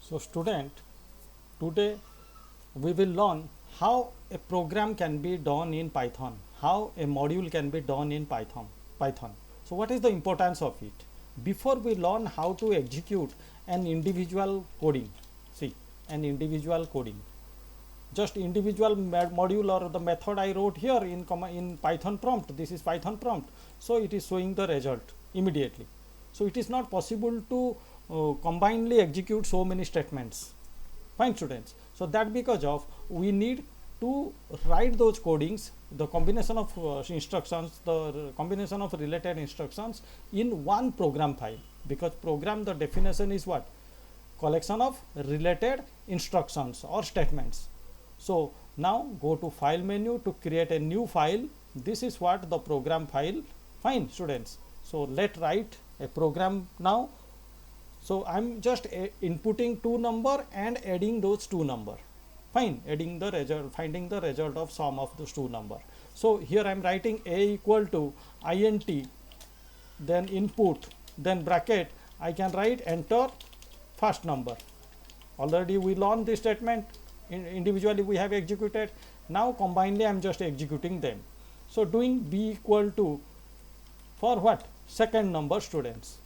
So student, today we will learn how a program can be done in Python, how a module can be done in Python. So what is the importance of it? Before we learn how to execute an individual coding, see, an individual coding, just individual module or the method I wrote here in Python prompt, this is Python prompt, so it is showing the result immediately. So it is not possible to combinedly execute so many statements. Fine students, so that because of we need to write those codings, the combination of instructions, the combination of related instructions in one program file, because program, the definition is what? Collection of related instructions or statements. So now go to file menu to create a new file. This is what the program file. Fine students, so let write a program now. So I'm just inputting two number and adding those two number. Fine, adding the result, finding the result of sum of those two number. So here I'm writing a equal to int, then input, then bracket. I can write enter first number. Already we learned this statement. Individually we have executed. Now combinedly I'm just executing them. So doing b equal to for what? Second number students.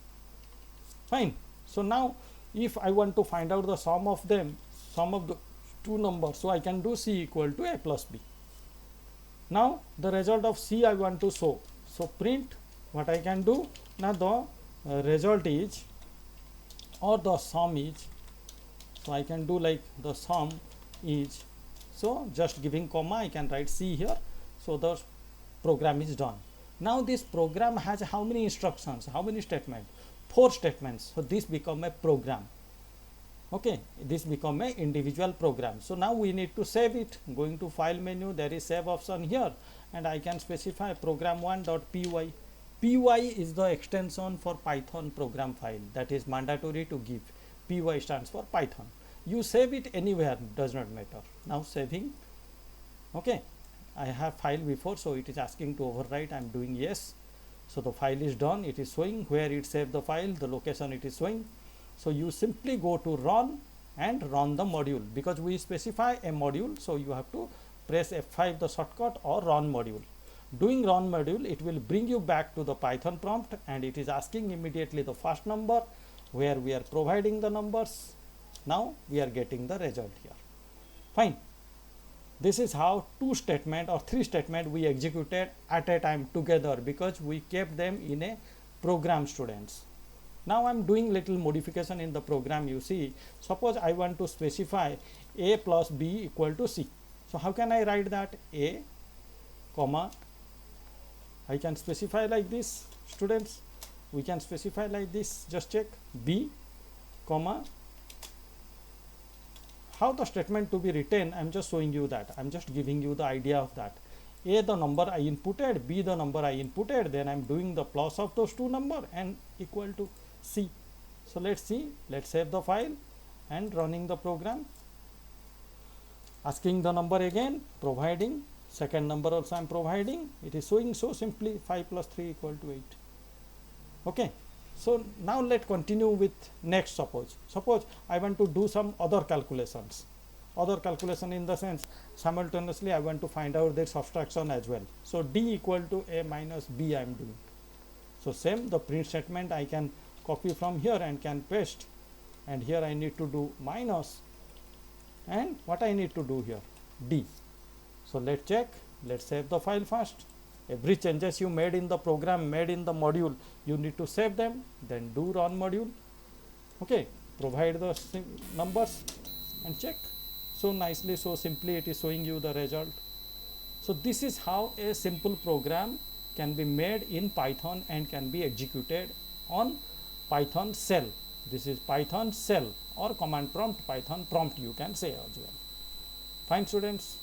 Fine. So now if I want to find out the sum of them, sum of the two numbers, so I can do c equal to a plus b. Now the result of c I want to show. So print, what I can do now, the result is or the sum is, so I can do like the sum is, so just giving comma I can write c here. So the program is done. Now this program has how many instructions, how many statements? 4 statements. So this become a program. Okay, this become a individual program. So now we need to save it. Going to file menu, there is save option here, and I can specify program1.py. py is the extension for Python program file, that is mandatory to give. Py stands for Python. You save it anywhere, does not matter. Now saving. Okay, I have file before, so it is asking to overwrite. I am doing yes. So the file is done. It is showing where it saved the file, the location it is showing. So you simply go to run and run the module, because we specify a module, so you have to press F5 the shortcut or run module. Doing run module, it will bring you back to the Python prompt, and it is asking immediately the first number where we are providing the numbers. Now we are getting the result here. Fine. This is how 2 statement or 3 statement we executed at a time together, because we kept them in a program students. Now I'm doing little modification in the program. You see, suppose I want to specify a plus b equal to c. So how can I write that? A comma, I can specify like this students, we can specify like this, just check, b comma, how the statement to be written, I'm just showing you that, I'm just giving you the idea of that. A the number I inputted, b the number I inputted, then I'm doing the plus of those two number and equal to c. So let's see, let's save the file and running the program. Asking the number again, providing, second number also I'm providing, it is showing so simply 5 plus 3 equal to 8. Okay. So now let's continue with next. Suppose I want to do some other calculations. Other calculation in the sense, simultaneously I want to find out their subtraction as well. So d equal to a minus b I am doing. So same, the print statement I can copy from here and can paste, and here I need to do minus, and what I need to do here, d. So let's check, let's save the file first. Every changes you made in the program, made in the module, you need to save them, then do run module. Okay, provide the numbers and check. So nicely, so simply it is showing you the result. So this is how a simple program can be made in Python and can be executed on Python shell. This is Python shell or command prompt, Python prompt you can say as well. Fine students.